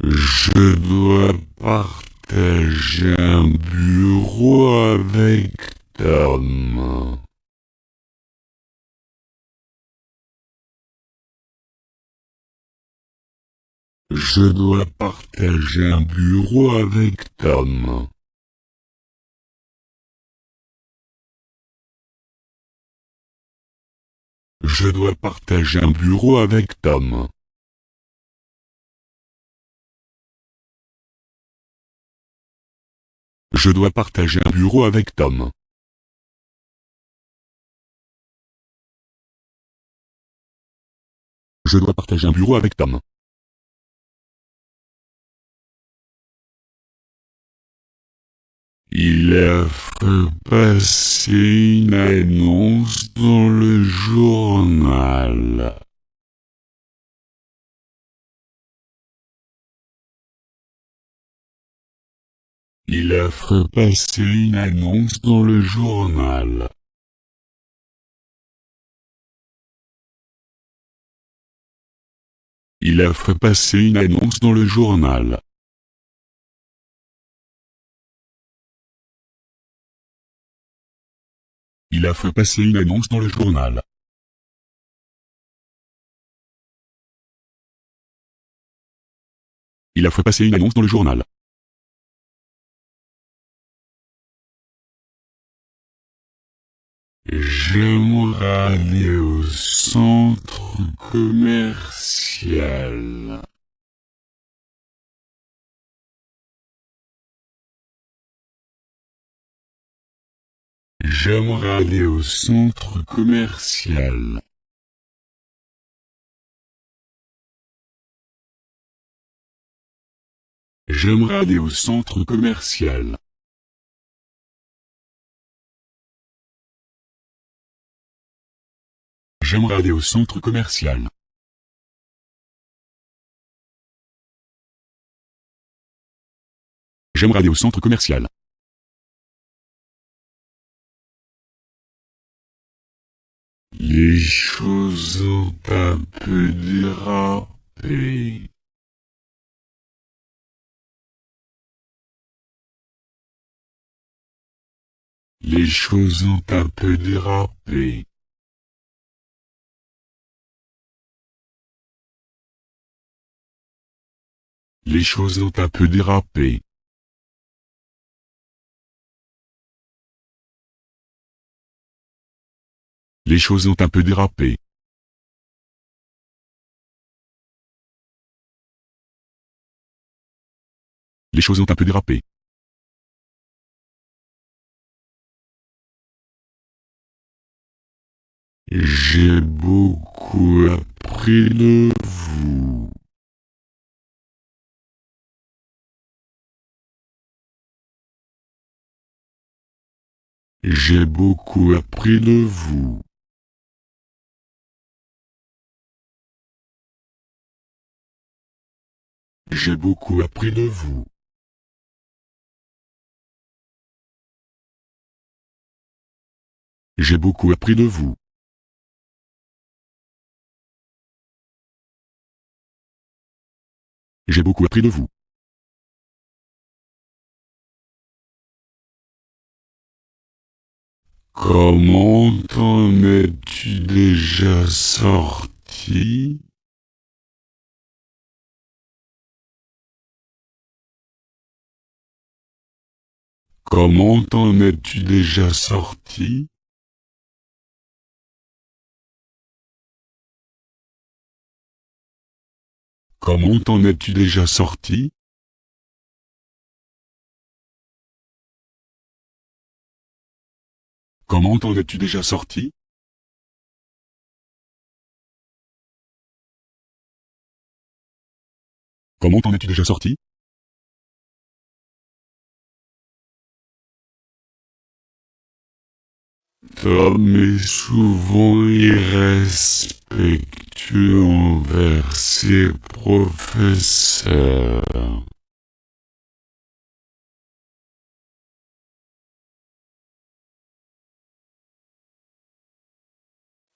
Je dois partager un bureau avec Tom. Je dois partager un bureau avec Tom. Je dois partager un bureau avec Tom. Je dois partager un bureau avec Tom. Je dois partager un bureau avec Tom. Il a fait passer une annonce dans le journal. Il a fait passer une annonce dans le journal. Il a fait passer une annonce dans le journal. Il a fait passer une annonce dans le journal. Il a fait passer une annonce dans le journal. J'aimerais aller au centre commercial. J'aimerais aller au centre commercial. J'aimerais aller au centre commercial. J'aimerais aller au centre commercial. J'aimerais aller au centre commercial. Les choses ont un peu dérapé. Les choses ont un peu dérapé. Les choses ont un peu dérapé. Les choses ont un peu dérapé. Les choses ont un peu dérapé. J'ai beaucoup appris de vous. J'ai beaucoup appris de vous. J'ai beaucoup appris de vous. J'ai beaucoup appris de vous. J'ai beaucoup appris de vous. Comment t'en es-tu déjà sorti? Comment t'en es-tu déjà sorti? Comment t'en es-tu déjà sorti? Comment t'en es-tu déjà sorti? Comment t'en es-tu déjà sorti? Tom est souvent irrespectueux envers ses professeurs.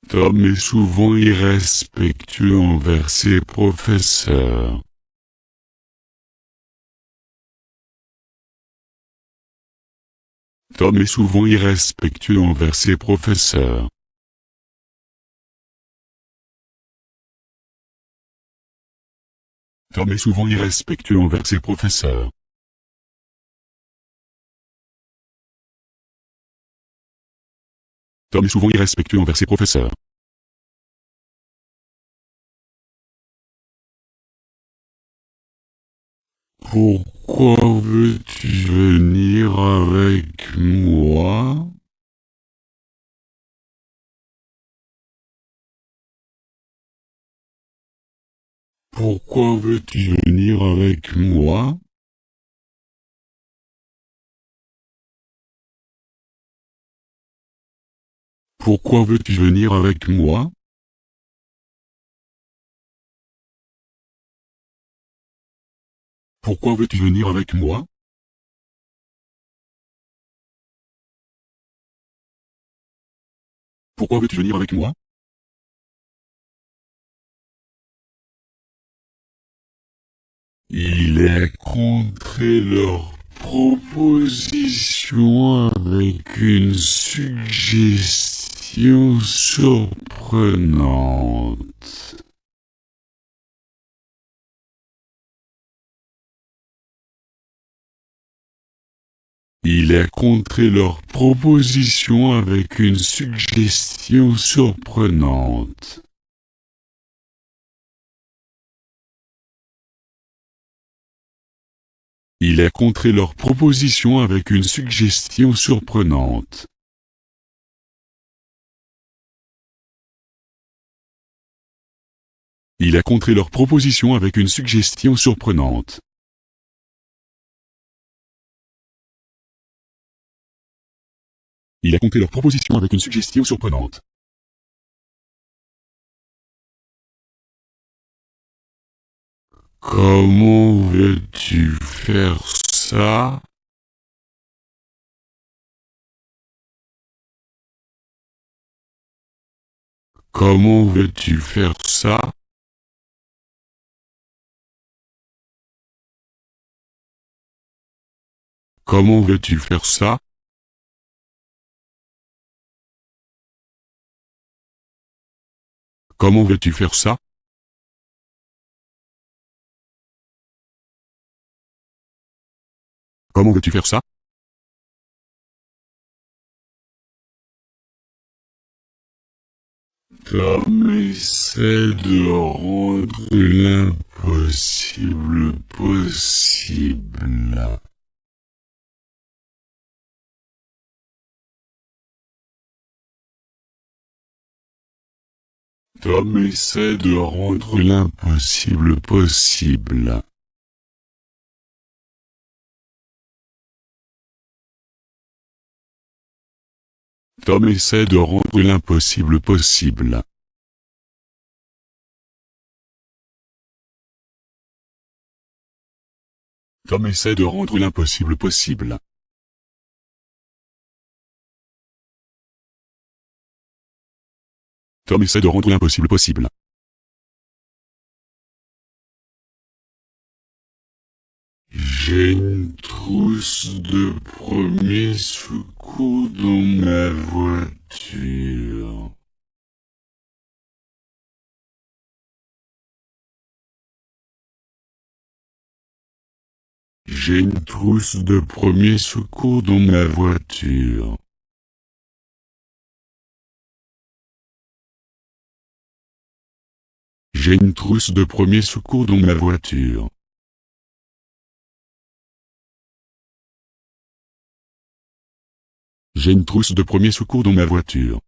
Tom est souvent irrespectueux envers ses professeurs. Tom est souvent irrespectueux envers ses professeurs. Tom est souvent irrespectueux envers ses professeurs. Tom est souvent irrespectueux envers ses professeurs. Pourquoi veux-tu venir avec moi? Pourquoi veux-tu venir avec moi? Pourquoi veux-tu venir avec moi? Pourquoi veux-tu venir avec moi? Pourquoi veux-tu venir avec moi? Il est contré leur proposition avec une suggestion surprenante. Il est contré leur proposition avec une suggestion surprenante. Il est contré leur proposition avec une suggestion surprenante. Il a contré leur proposition avec une suggestion surprenante. Il a contré leur proposition avec une suggestion surprenante. Comment veux-tu faire ça? Comment veux-tu faire ça? Comment veux-tu faire ça? Comment veux-tu faire ça? Comment veux-tu faire ça? Tom essaie de rendre l'impossible possible. Tom essaie de rendre l'impossible possible. Tom essaie de rendre l'impossible possible. Tom essaie de rendre l'impossible possible. Tom essaie de rendre l'impossible possible. J'ai une trousse de premiers secours dans ma voiture. J'ai une trousse de premiers secours dans ma voiture. J'ai une trousse de premiers secours dans ma voiture. J'ai une trousse de premiers secours dans ma voiture.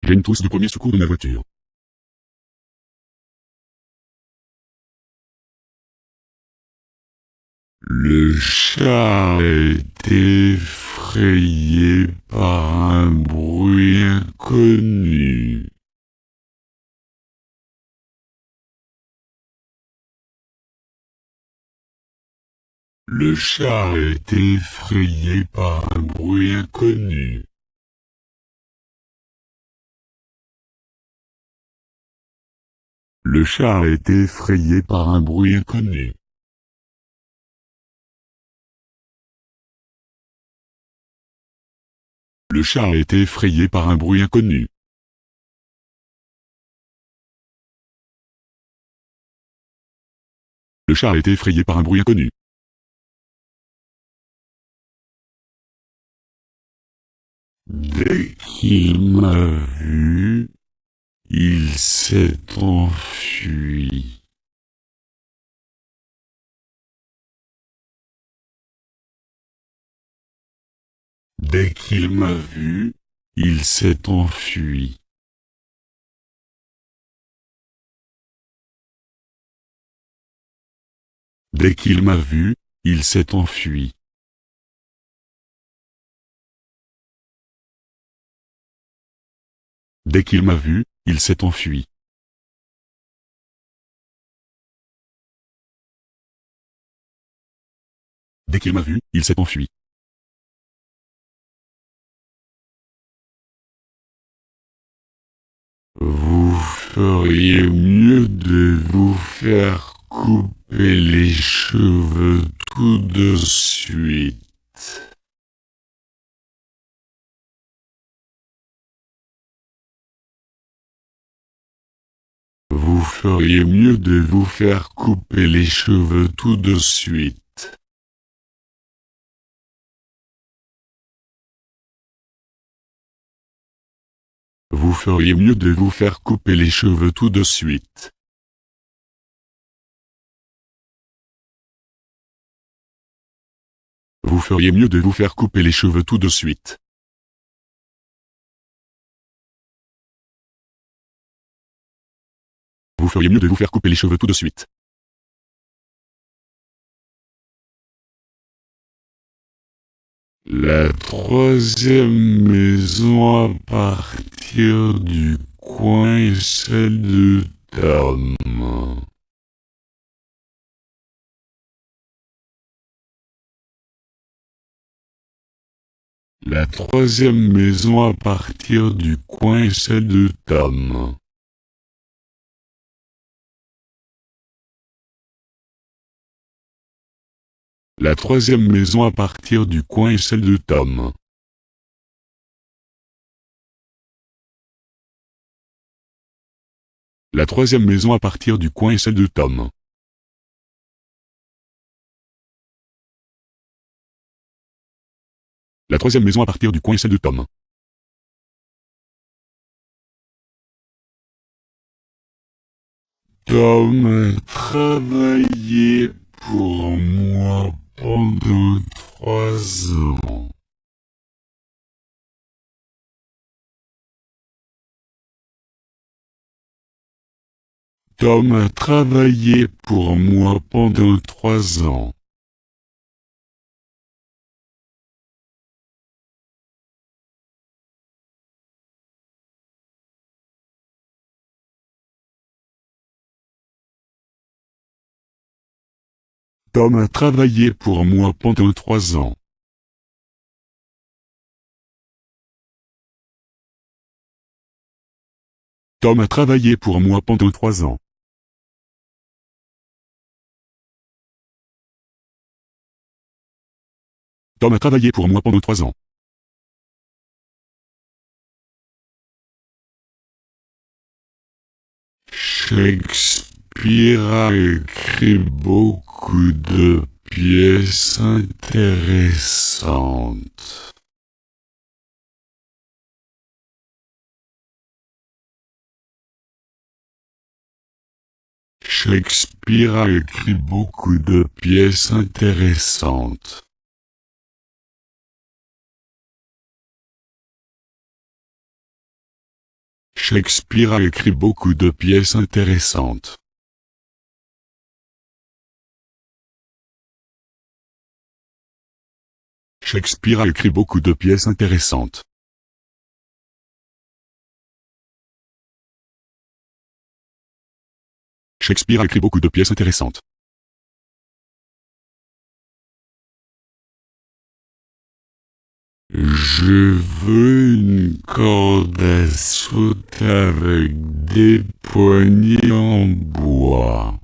J'ai une trousse de premiers secours dans ma voiture. Le chat est effrayé par un bruit inconnu. Le chat est effrayé par un bruit inconnu. Le chat est effrayé par un bruit inconnu. Le chat a été effrayé par un bruit inconnu. Le chat a été effrayé par un bruit inconnu. Dès qu'il m'a vu, il s'est enfui. Dès qu'il m'a vu, il s'est enfui. Dès qu'il m'a vu, il s'est enfui. Dès qu'il m'a vu, il s'est enfui. Dès qu'il m'a vu, il s'est enfui. Vous feriez mieux de vous faire couper les cheveux tout de suite. Vous feriez mieux de vous faire couper les cheveux tout de suite. Vous feriez mieux de vous faire couper les cheveux tout de suite. Vous feriez mieux de vous faire couper les cheveux tout de suite. Vous feriez mieux de vous faire couper les cheveux tout de suite. La troisième maison à partir du coin est celle de Tom. La troisième maison à partir du coin est celle de Tom. La troisième maison à partir du coin est celle de Tom. La troisième maison à partir du coin est celle de Tom. La troisième maison à partir du coin est celle de Tom. Tom a travaillé pour moi pendant 3 ans. Tom a travaillé pour moi pendant 3 ans. Tom a travaillé pour moi pendant 3 ans. Tom a travaillé pour moi pendant 3 ans. Tom a travaillé pour moi pendant 3 ans. Shakespeare a écrit beaucoup de pièces intéressantes. Shakespeare a écrit beaucoup de pièces intéressantes. Shakespeare a écrit beaucoup de pièces intéressantes. Shakespeare a écrit beaucoup de pièces intéressantes. Shakespeare a écrit beaucoup de pièces intéressantes. Je veux une corde à sauter avec des poignées en bois.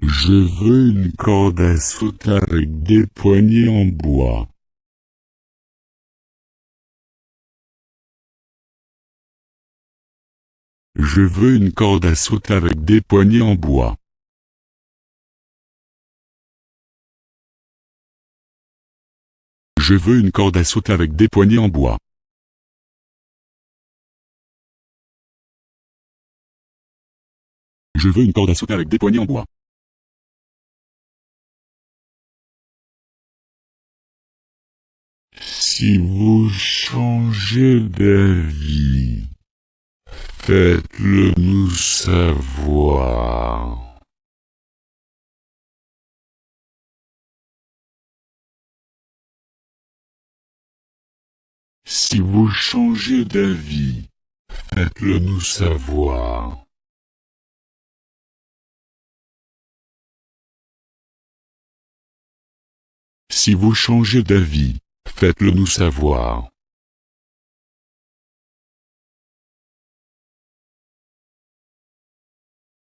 Je Je veux une corde à sauter avec des poignées en bois. Je veux une corde à sauter avec des poignées en bois. Je veux une corde à sauter avec des poignées en bois. Je veux une corde à sauter avec des poignées en bois. Si vous changez d'avis, faites-le nous savoir. Si vous changez d'avis, faites-le nous savoir. Si vous changez d'avis, faites-le nous savoir.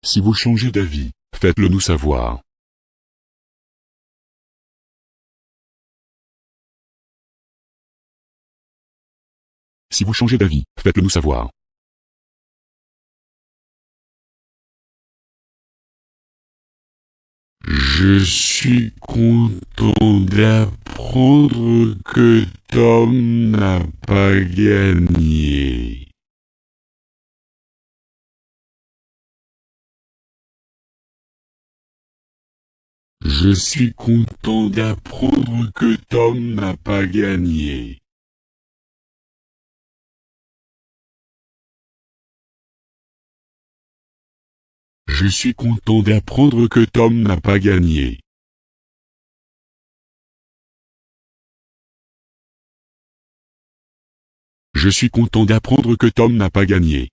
Si vous changez d'avis, faites-le nous savoir. Si vous changez d'avis, faites-le nous savoir. Je suis content d'apprendre que Tom n'a pas gagné. Je suis content d'apprendre que Tom n'a pas gagné. Je suis content d'apprendre que Tom n'a pas gagné. Je suis content d'apprendre que Tom n'a pas gagné.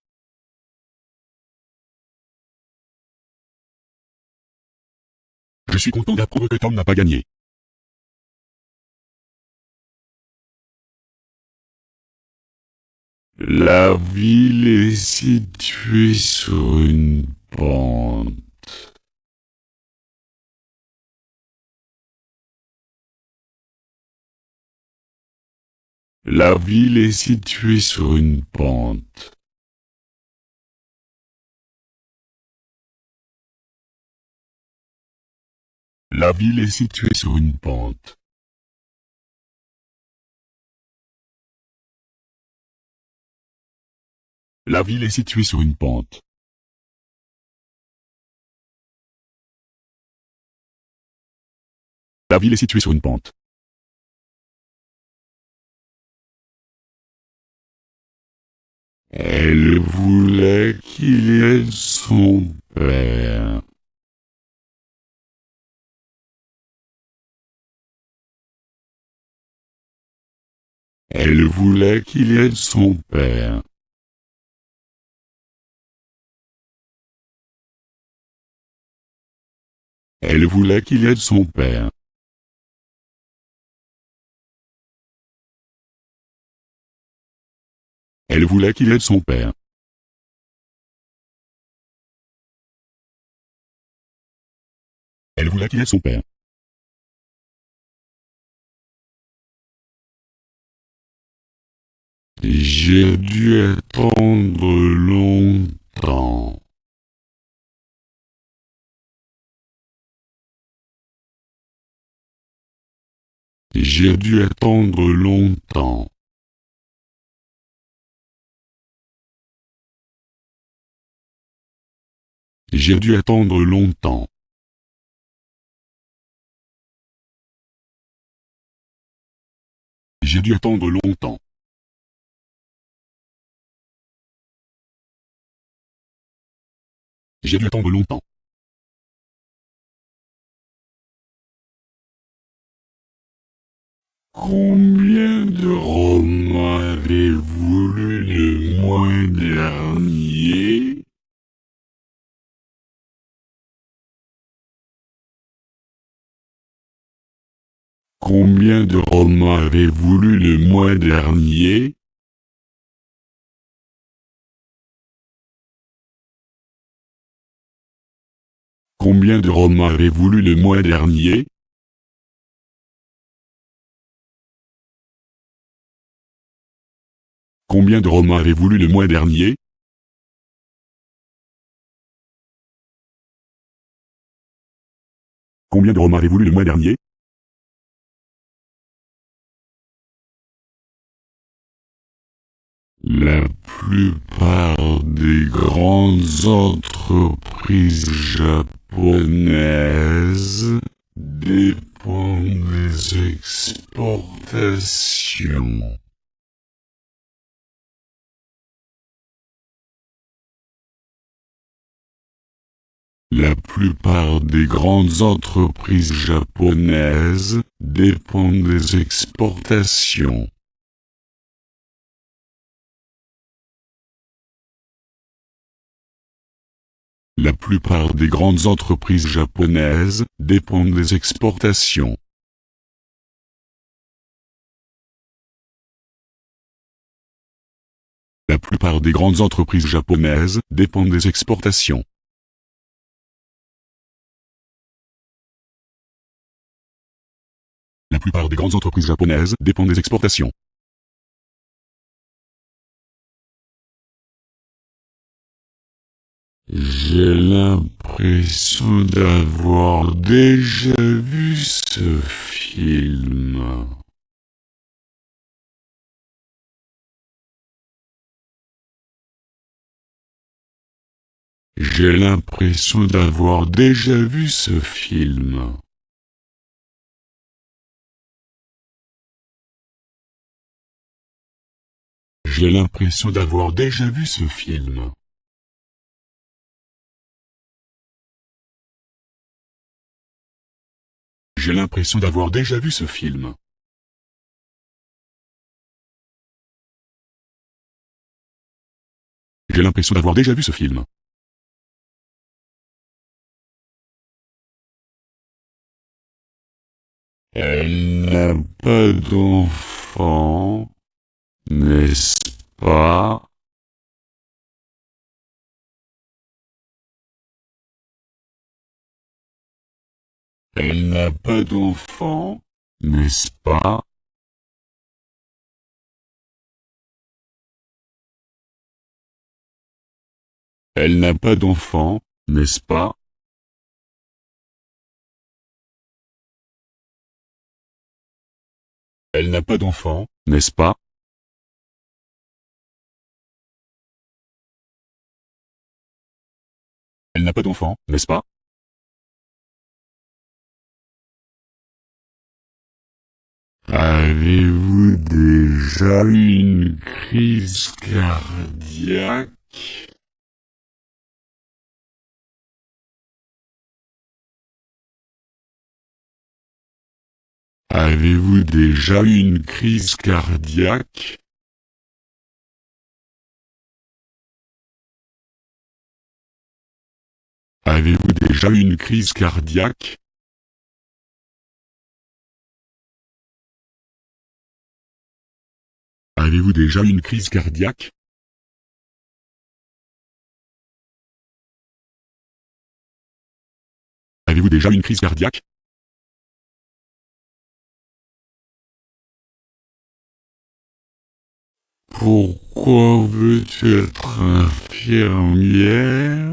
Je suis content d'apprendre que Tom n'a pas gagné. La ville est située sur une pente. La ville est située sur une pente. La ville est située sur une pente. La ville est située sur une pente. La ville est située sur une pente. Elle voulait qu'il aide son père. Elle voulait qu'il aide son père. Elle voulait qu'il aide son père. Elle voulait qu'il aide son père. Elle voulait qu'il aide son père. J'ai dû attendre longtemps. J'ai dû attendre longtemps. J'ai dû attendre longtemps. J'ai dû attendre longtemps. J'ai dû attendre longtemps. Combien de romans avez-vous lu le mois dernier? Combien de romans avez-vous lu le mois dernier? Combien de Roms avez-vous lu le mois dernier? Combien de Roms avez-vous lu le mois dernier? Combien de Roms avez-vous lu le mois dernier? La plupart des grandes entreprises japonaises dépendent des exportations. La plupart des grandes entreprises japonaises dépendent des exportations. La plupart des grandes entreprises japonaises dépendent des exportations. La plupart des grandes entreprises japonaises dépendent des exportations. La plupart des grandes entreprises japonaises dépendent des exportations. J'ai l'impression d'avoir déjà vu ce film. J'ai l'impression d'avoir déjà vu ce film. J'ai l'impression d'avoir déjà vu ce film. J'ai l'impression d'avoir déjà vu ce film. J'ai l'impression d'avoir déjà vu ce film. Elle n'a pas d'enfant, n'est-ce pas? Elle n'a pas d'enfant, n'est-ce pas? Elle n'a pas d'enfant, n'est-ce pas? Elle n'a pas d'enfant, n'est-ce pas? Elle n'a pas d'enfant, n'est-ce pas? Avez-vous déjà eu une crise cardiaque? Avez-vous déjà eu une crise cardiaque? Avez-vous déjà eu une crise cardiaque? Avez-vous déjà eu une crise cardiaque? Avez-vous déjà eu une crise cardiaque? Pourquoi veux-tu être infirmière?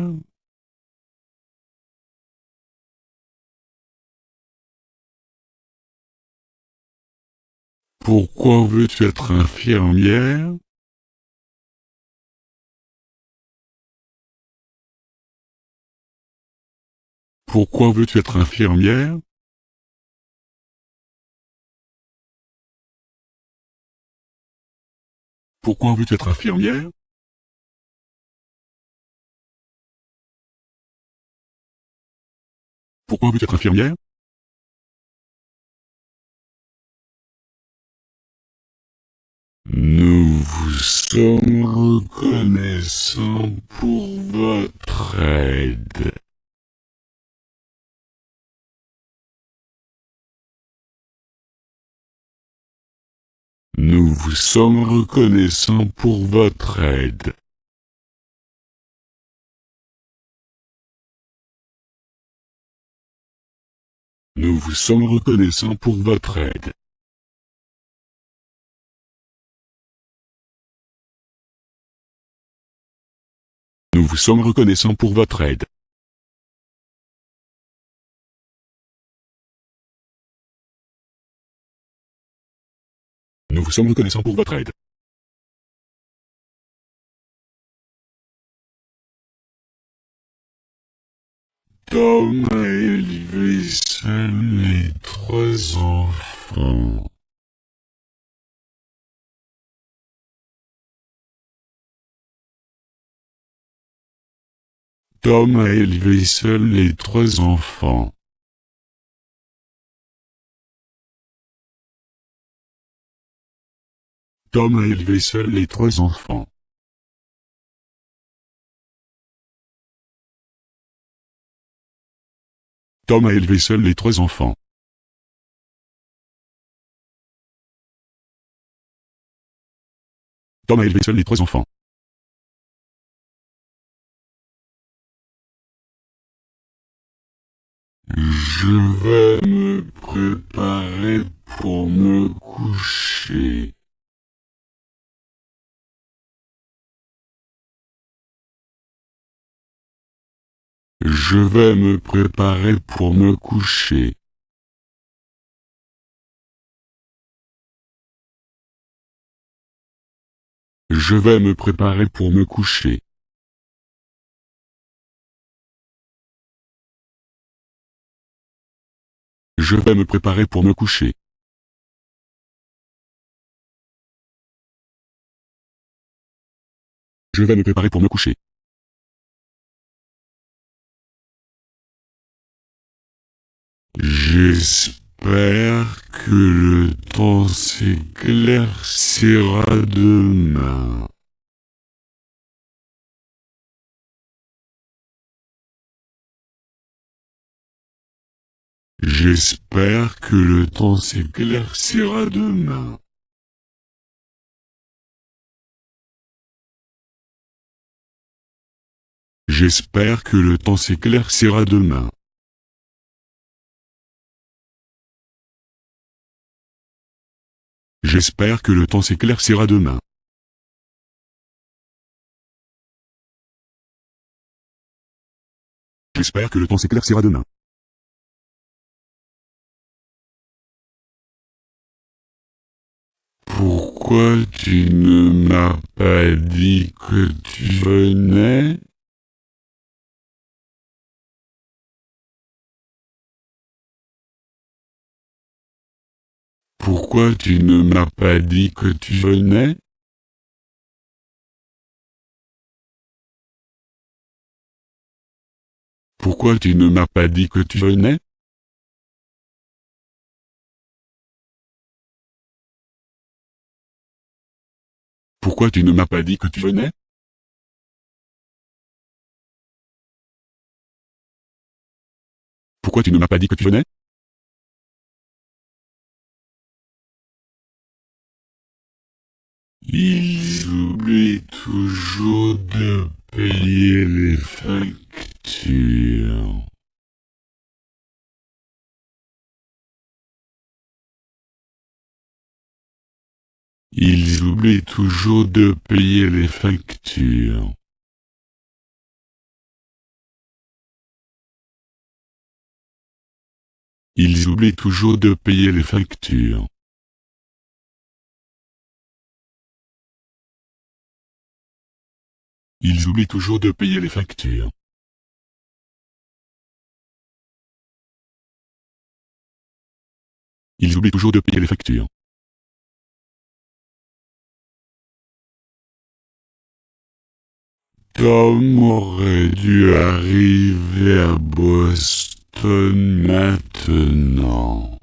Pourquoi veux-tu être infirmière? Pourquoi veux-tu être infirmière? Pourquoi veux-tu être infirmière? Pourquoi veux-tu être infirmière? Nous vous sommes reconnaissants pour votre aide. Nous vous sommes reconnaissants pour votre aide. Nous vous sommes reconnaissants pour votre aide. Nous vous sommes reconnaissants pour votre aide. Nous vous sommes reconnaissants pour votre aide. Tom a élevé seul les 3 enfants. Tom a élevé seul les 3 enfants. Tom a élevé seul les 3 enfants. Tom a élevé seul les 3 enfants. Tom a élevé seul les 3 enfants. Je vais me préparer pour me coucher. Je vais me préparer pour me coucher. Je vais me préparer pour me coucher. Je vais me préparer pour me coucher. Je vais me préparer pour me coucher. J'espère que le temps s'éclaircira demain. J'espère que le temps s'éclaircira demain. J'espère que le temps s'éclaircira demain. J'espère que le temps s'éclaircira demain. J'espère que le temps s'éclaircira demain. Pourquoi tu ne m'as pas dit que tu venais? Pourquoi tu ne m'as pas dit que tu venais? Pourquoi tu ne m'as pas dit que tu venais? Pourquoi tu ne m'as pas dit que tu venais? Pourquoi tu ne m'as pas dit que tu venais? Ils oublient toujours de payer les factures. Ils oublient toujours de payer les factures. Ils oublient toujours de payer les factures. Ils oublient toujours de payer les factures. Ils oublient toujours de payer les factures. Tom aurait dû arriver à Boston maintenant.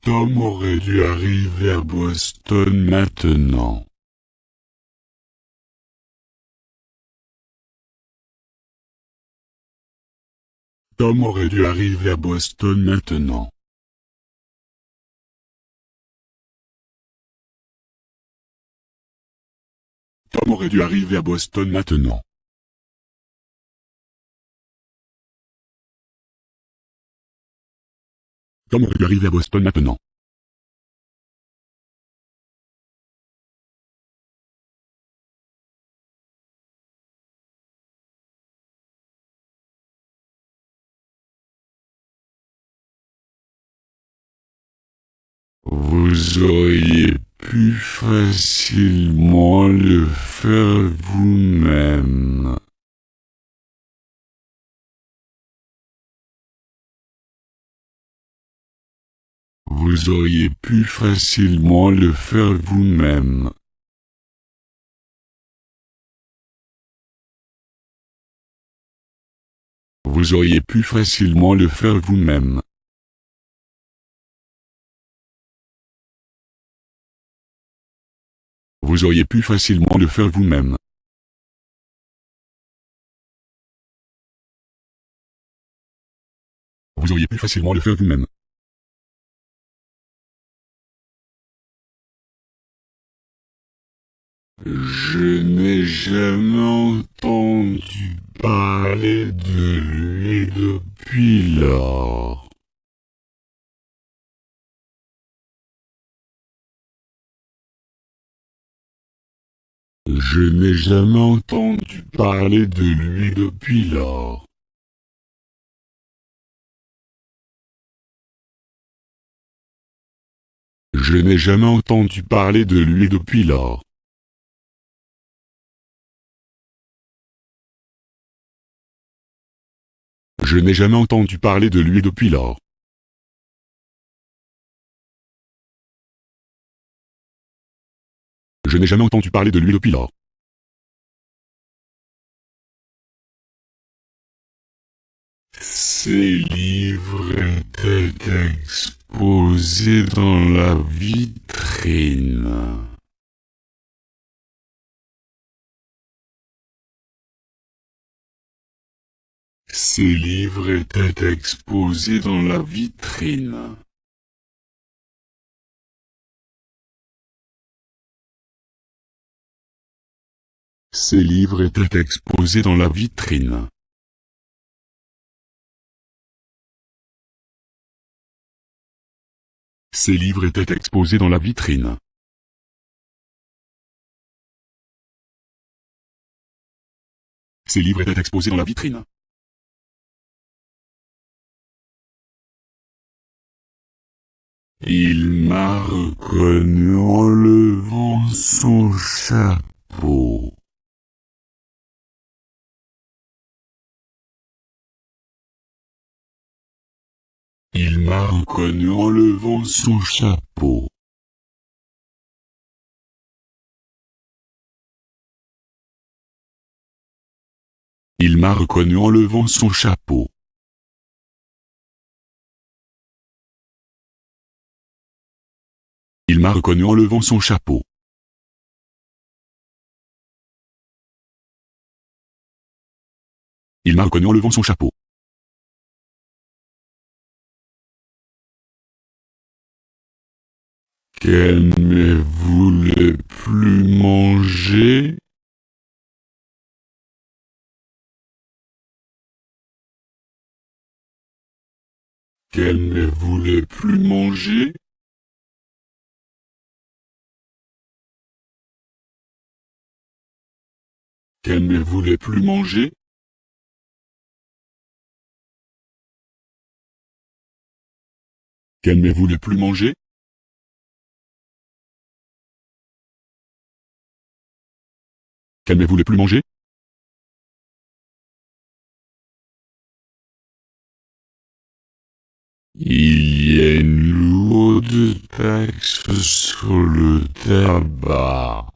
Tom aurait dû arriver à Boston maintenant. Tom aurait dû arriver à Boston maintenant. Tom aurait dû arriver à Boston maintenant. Tom aurait dû arriver à Boston maintenant. Vous auriez pu facilement le faire vous-même. Vous auriez pu facilement le faire vous-même. Vous auriez pu facilement le faire vous-même. Vous auriez pu facilement le faire vous-même. Vous auriez pu facilement le faire vous-même. Je n'ai jamais entendu parler de lui depuis lors. Je n'ai jamais entendu parler de lui depuis lors. Je n'ai jamais entendu parler de lui depuis lors. Je n'ai jamais entendu parler de lui depuis lors. Je n'ai jamais entendu parler de lui depuis lors. Ces livres étaient exposés dans la vitrine. Ces livres étaient exposés dans la vitrine. Ces livres étaient exposés dans la vitrine. Ces livres étaient exposés dans la vitrine. Ces livres étaient exposés dans la vitrine. Il m'a reconnu en levant son chapeau. Il m'a reconnu en levant son chapeau. Il m'a reconnu en levant son chapeau. Il m'a reconnu en levant son chapeau. Il m'a reconnu en levant son chapeau. Qu'aimez-vous le plus manger? Qu'aimez-vous le plus manger? Qu'aimez-vous le plus manger? Qu'aimez-vous le plus manger? Qu'aimez-vous le plus manger? Il y a une lourde taxe sur le tabac.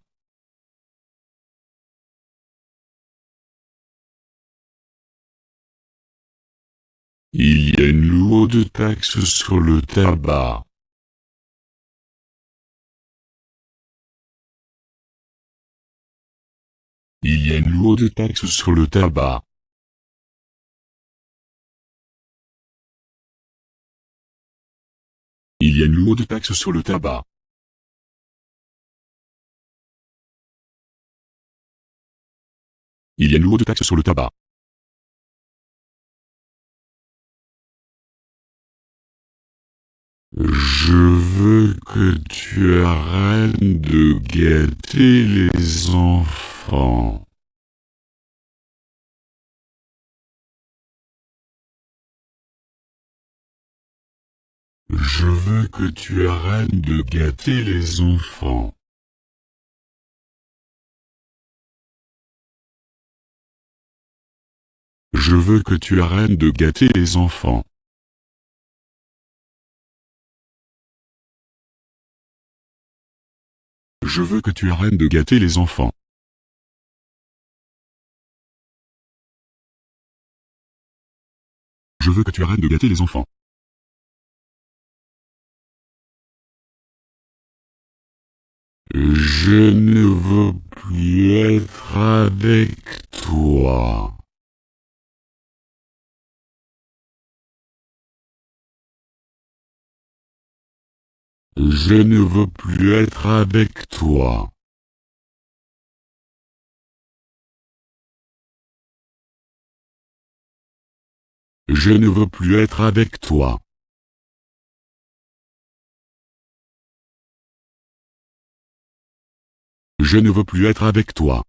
Il y a une lourde taxe sur le tabac. Il y a une lourde taxe sur le tabac. Il y a une lourde taxe sur le tabac. Il y a nouveau de taxes sur le tabac. Je veux que tu arrêtes de gâter les enfants. Je veux que tu arrêtes de gâter les enfants. Je veux que tu arrêtes de gâter les enfants. Je veux que tu arrêtes de gâter les enfants. Je veux que tu arrêtes de gâter les enfants. Je ne veux plus être avec toi. Je ne veux plus être avec toi. Je ne veux plus être avec toi. Je ne veux plus être avec toi.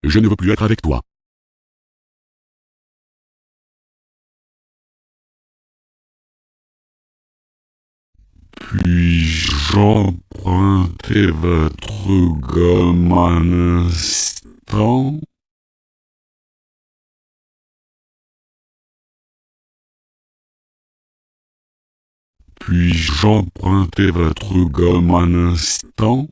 Je ne veux plus être avec toi. Puis-je emprunter votre gomme un instant? Puis-je emprunter votre gomme un instant?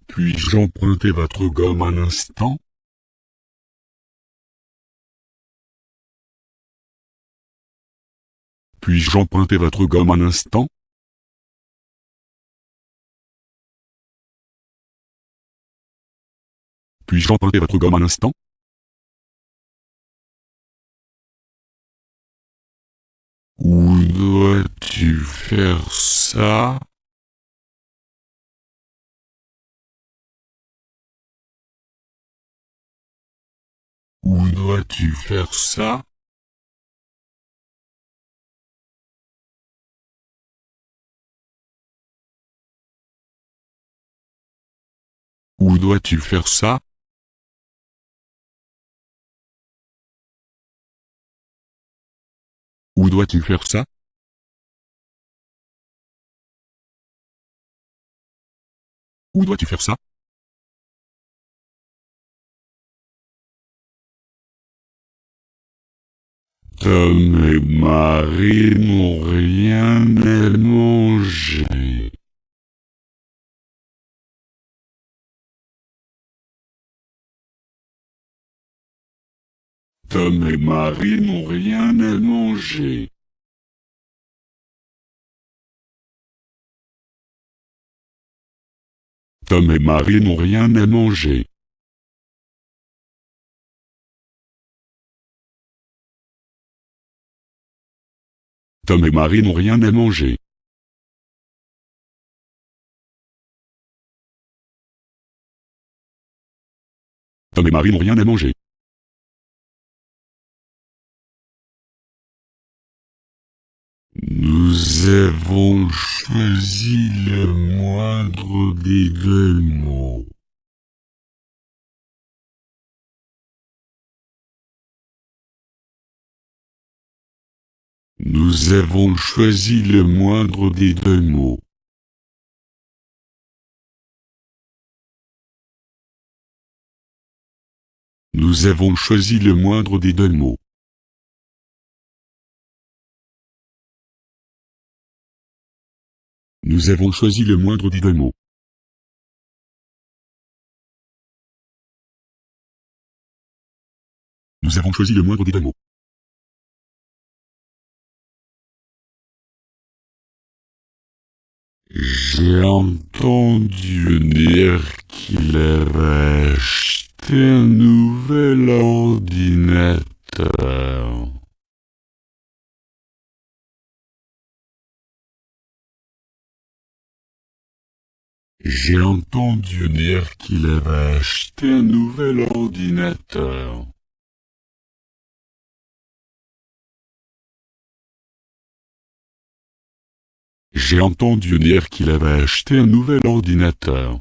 Puis-je emprunter votre gomme un instant? Puis-je emprunter votre gomme un instant? Puis-je emprunter votre gomme un instant? Où dois-tu faire ça? Où dois-tu faire ça? Où dois-tu faire ça? Où dois-tu faire ça? Où dois-tu faire ça? Tom et Marie n'ont rien à manger. Tom et Marie n'ont rien à manger. Tom et Marie n'ont rien à manger. Tom et Marie n'ont rien à manger. Tom et Marie n'ont rien à manger. Nous avons choisi le moindre des deux mots. Nous avons choisi le moindre des deux mots. Nous avons choisi le moindre des deux mots. Nous avons choisi le moindre des deux mots. Nous avons choisi le moindre des deux mots. J'ai entendu dire qu'il avait acheté un nouvel ordinateur. J'ai entendu dire qu'il avait acheté un nouvel ordinateur. J'ai entendu dire qu'il avait acheté un nouvel ordinateur.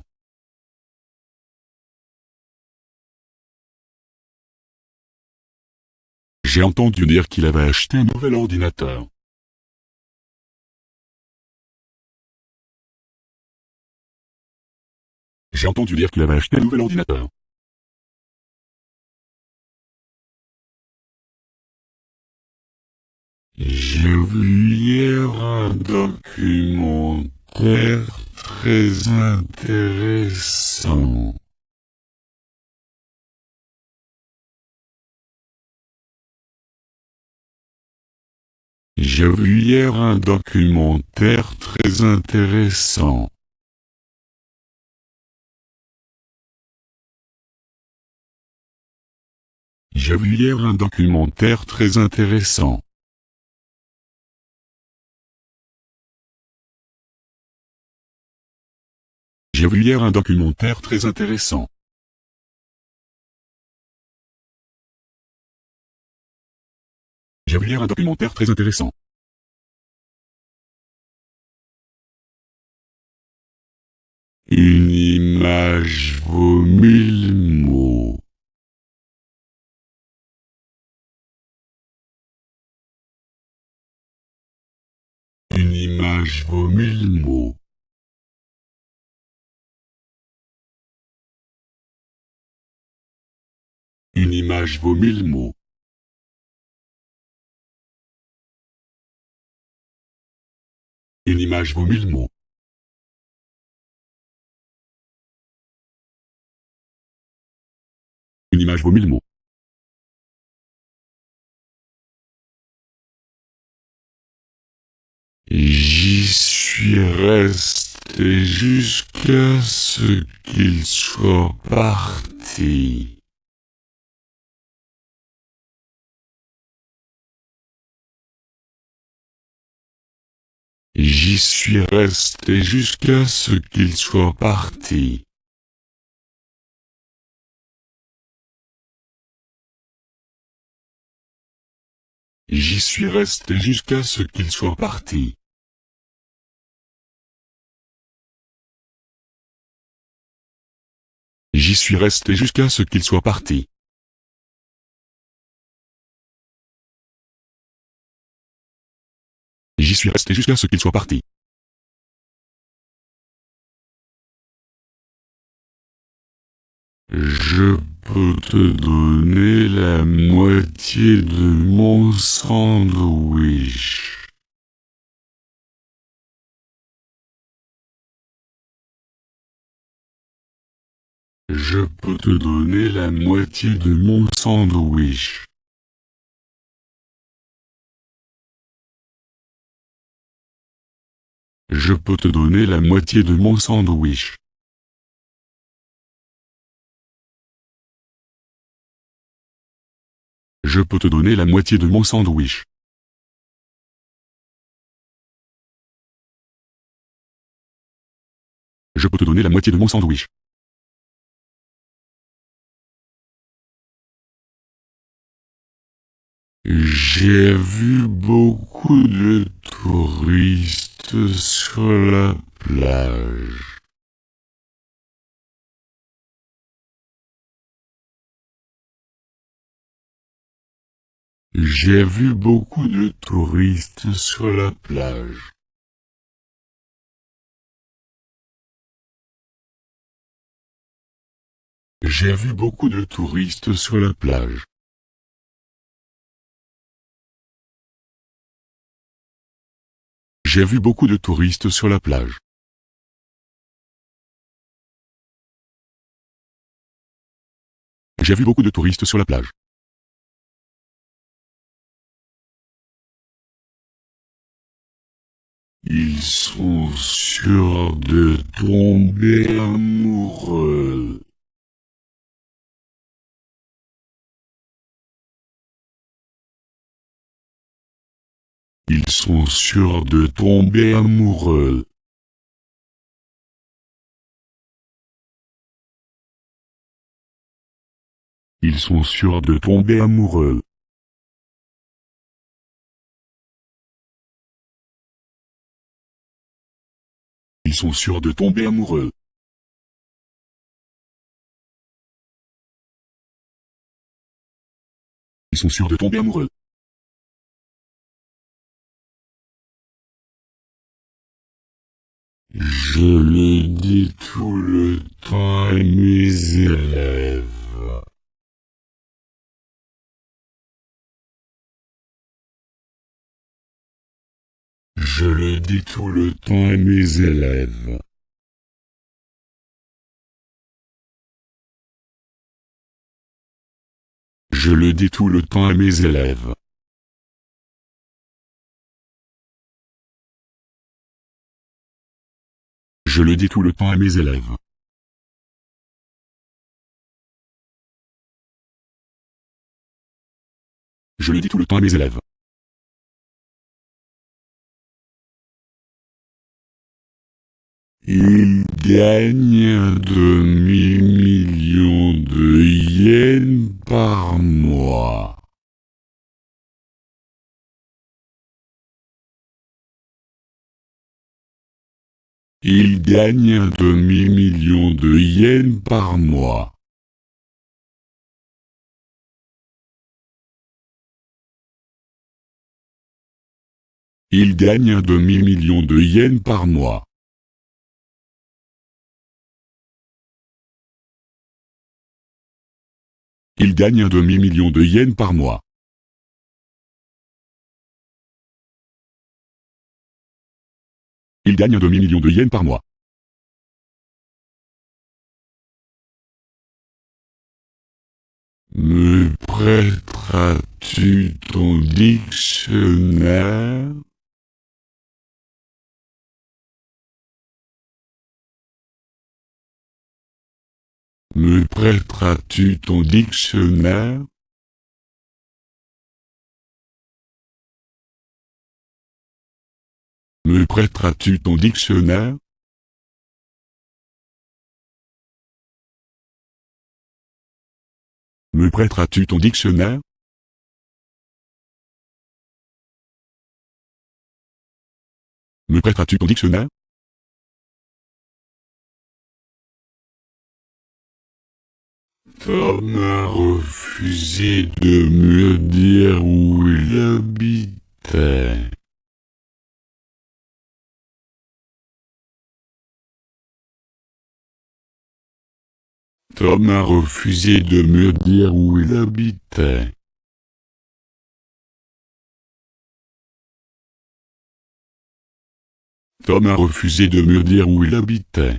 J'ai entendu dire qu'il avait acheté un nouvel ordinateur. J'ai entendu dire qu'il avait acheté un nouvel ordinateur. J'ai vu hier un documentaire très intéressant. J'ai vu hier un documentaire très intéressant. J'ai vu hier un documentaire très intéressant. J'ai vu hier un documentaire très intéressant. J'ai vu hier un documentaire très intéressant. Une image vaut 1000 mots. Une image vaut 1000 mots. Une image vaut 1000 mots. Une image vaut 1000 mots. Une image vaut 1000 mots. J'y suis resté jusqu'à ce qu'il soit parti. J'y suis resté jusqu'à ce qu'il soit parti. J'y suis resté jusqu'à ce qu'il soit parti. J'y suis resté jusqu'à ce qu'il soit parti. J'y suis resté jusqu'à ce qu'il soit parti. Je peux te donner la moitié de mon sandwich. Je peux te donner la moitié de mon sandwich. Je peux te donner la moitié de mon sandwich. Je peux te donner la moitié de mon sandwich. Je peux te donner la moitié de mon sandwich. J'ai vu beaucoup de touristes sur la plage. J'ai vu beaucoup de touristes sur la plage. J'ai vu beaucoup de touristes sur la plage. J'ai vu beaucoup de touristes sur la plage. J'ai vu beaucoup de touristes sur la plage. Ils sont sûrs de tomber amoureux. Ils sont sûrs de tomber amoureux. Ils sont sûrs de tomber amoureux. Ils sont sûrs de tomber amoureux. Ils sont sûrs de tomber amoureux. Je le dis tout le temps à mes élèves. Je le dis tout le temps à mes élèves. Je le dis tout le temps à mes élèves. Je le dis tout le temps à mes élèves. Je le dis tout le temps à mes élèves. Il gagne un demi-million de yens par mois. Il gagne un demi-million de yens par mois. Il gagne un demi-million de yens par mois. Il gagne un demi-million de yens par mois. Il gagne un demi-million de yens par mois. Me prêteras-tu ton dictionnaire? Me prêteras-tu ton dictionnaire? Me prêteras-tu ton dictionnaire? Me prêteras-tu ton dictionnaire? Me prêteras-tu ton dictionnaire? Tom a refusé de me dire où il habitait. Tom a refusé de me dire où il habitait. Tom a refusé de me dire où il habitait.